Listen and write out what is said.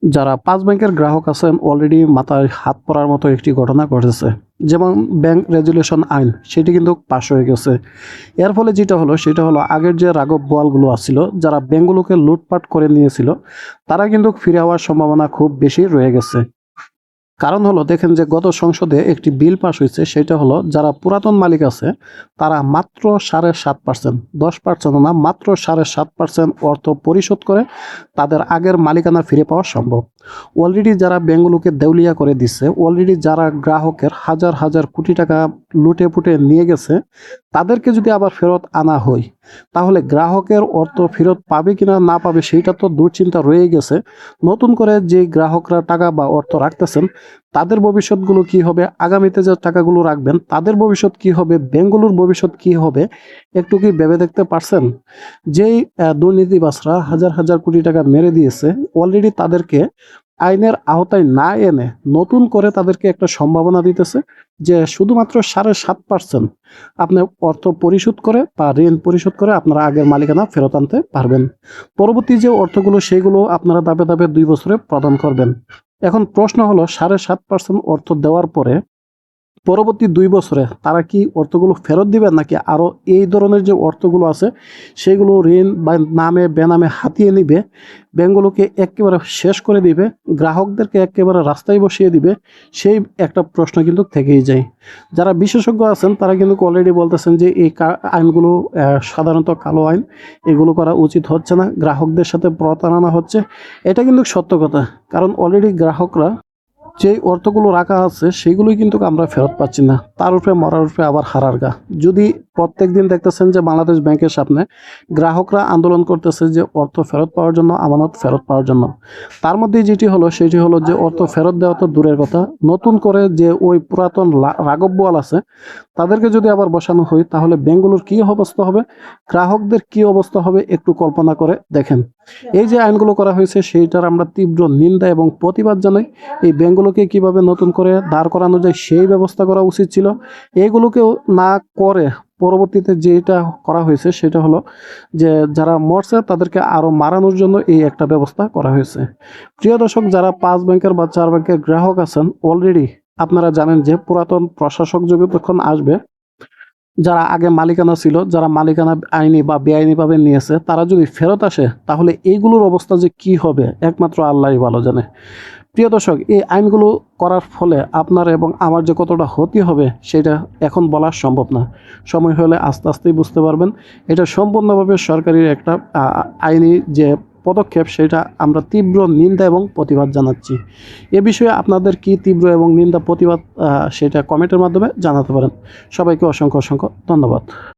যারা ৫ ব্যাংকের গ্রাহক আছেন অলরেডি মাথায় হাত পড়ার মতো একটি ঘটনা ঘটেছে। যেমন ব্যাংক রেজুলেশন আইন সেটি কিন্তু পাস হয়ে গেছে। এর ফলে যেটা হলো সেটা হলো আগের যে রাঘব বোয়ালগুলো আছিল যারা ব্যাংকগুলোকে লুটপাট করে নিয়েছিল তারা কিন্তু ফিরে হওয়ার সম্ভাবনা খুব বেশি রয়ে গেছে। কারণ হলো দেখেন যে গত সংসদে একটি বিল পাস হয়েছে সেটা হলো যারা পুরাতন মালিক আছে তারা মাত্র ৭.৫%, ১০% না, মাত্র ৭.৫% অর্থ পরিশোধ করে তাদের আগের মালিকানা ফিরে পাওয়া সম্ভব। অলরেডি যারা ব্যাংকগুলোকে দেউলিয়া করে দিচ্ছে, অলরেডি যারা গ্রাহকের হাজার হাজার কোটি টাকা লুটে পুটে নিয়ে গেছে, তাদেরকে যদি আবার ফেরত আনা হয় তাহলে গ্রাহকের অর্থ ফেরত পাবে কিনা না পাবে সেইটা তো দুশ্চিন্তা রয়ে গেছে। নতুন করে যে গ্রাহকরা টাকা বা অর্থ রাখতেছেন তাদের ভবিষ্যৎগুলো কি হবে, আগামীতে যে টাকাগুলো রাখবেন তাদের ভবিষ্যৎ কি হবে, ব্যাংকগুলোর ভবিষ্যৎ কি হবে, একটু কি ভেবে দেখতে পারছেন? যেই দুর্নীতিবাজরা হাজার হাজার কোটি টাকা মেরে দিয়েছে অলরেডি তাদেরকে আইনের আওতায় না এনে নতুন করে তাদেরকে একটা সম্ভাবনা দিতেছে যে শুধুমাত্র ৭.৫% আপনি অর্থ পরিশোধ করে বা ঋণ পরিশোধ করে আপনারা আগের মালিকানা ফেরত আনতে পারবেন। পরবর্তী যে অর্থগুলো সেগুলো আপনারা ধাপে ধাপে ২ বছরে প্রদান করবেন। এখন প্রশ্ন হলো ৭.৫% অর্থ দেওয়ার পরে পরবর্তী ২ বছরে তারা কি অর্থগুলো ফেরত দিবেন নাকি আরও এই ধরনের যে অর্থগুলো আছে সেগুলো ঋণ বা নামে বেনামে হাতিয়ে নিবে, ব্যাংকগুলোকে একেবারে শেষ করে দিবে, গ্রাহকদেরকে একেবারে রাস্তায় বসিয়ে দিবে, সেই একটা প্রশ্ন কিন্তু থেকেই যায়। যারা বিশেষজ্ঞ আছেন তারা কিন্তু অলরেডি বলতেছেন যে এই আইনগুলো সাধারণত কালো আইন, এগুলো করা উচিত হচ্ছে না, গ্রাহকদের সাথে প্রতারণা হচ্ছে। এটা কিন্তু সত্য কথা, কারণ অলরেডি গ্রাহকরা যে অর্থগুলো রাখা আছে সেগুলোই কিন্তু আমরা ফেরত পাচ্ছি না, তার উপরে মরার উপরে আবার হারার গা। যদি প্রত্যেক দিন দেখতেছেন যে বাংলাদেশ ব্যাংকের সামনে গ্রাহকরা আন্দোলন করতেছে যে অর্থ ফেরত পাওয়ার জন্য, আমানত ফেরত পাওয়ার জন্য, তার মধ্যে যেটি হলো সেটি হলো যে অর্থ ফেরত দেওয়া তো দূরের কথা, নতুন করে যে ওই পুরাতন রাঘব বোয়াল আছে তাদেরকে যদি আবার বসানো হয় তাহলে ব্যাংকগুলোর কী অবস্থা হবে, গ্রাহকদের কী অবস্থা হবে একটু কল্পনা করে দেখেন। এই যে আইনগুলো করা হয়েছে সেইটার আমরা তীব্র নিন্দা এবং প্রতিবাদ জানাই। এই ব্যাংকগুলোকে কিভাবে নতুন করে দাঁড় করানো যায় সেই ব্যবস্থা করা উচিত ছিল। এইগুলোকেও না করে পরবর্তীতে যেটা করা হয়েছে সেটা হলো যে যারা মরছে তাদেরকে আরও মারানোর জন্য এই একটা ব্যবস্থা করা হয়েছে। প্রিয় দর্শক, যারা ৫ ব্যাংকের বা ৪ ব্যাংকের গ্রাহক আছেন অলরেডি আপনারা জানেন যে পুরাতন প্রশাসক যখন আসবে, যারা আগে মালিকানা ছিল, যারা মালিকানা আইনি বা বেআইনিভাবে নিয়েছে তারা যদি ফেরত আসে তাহলে এইগুলোর অবস্থা যে কি হবে একমাত্র আল্লাহই ভালো জানে। প্রিয় দর্শক, এই আইনগুলো করার ফলে আপনার এবং আমার যে কতটা ক্ষতি হবে সেটা এখন বলা সম্ভব না, সময় হলে আস্তে আস্তেই বুঝতে পারবেন। এটা সম্পূর্ণভাবে সরকারি একটা আইনি যে পদক্ষেপ সেটা আমরা তীব্র নিন্দা এবং প্রতিবাদ জানাচ্ছি। এ বিষয়ে আপনাদের কি তীব্র এবং নিন্দা প্রতিবাদ সেটা কমেন্টের মাধ্যমে জানাতে পারেন। সবাইকে অসংখ্য অসংখ্য ধন্যবাদ।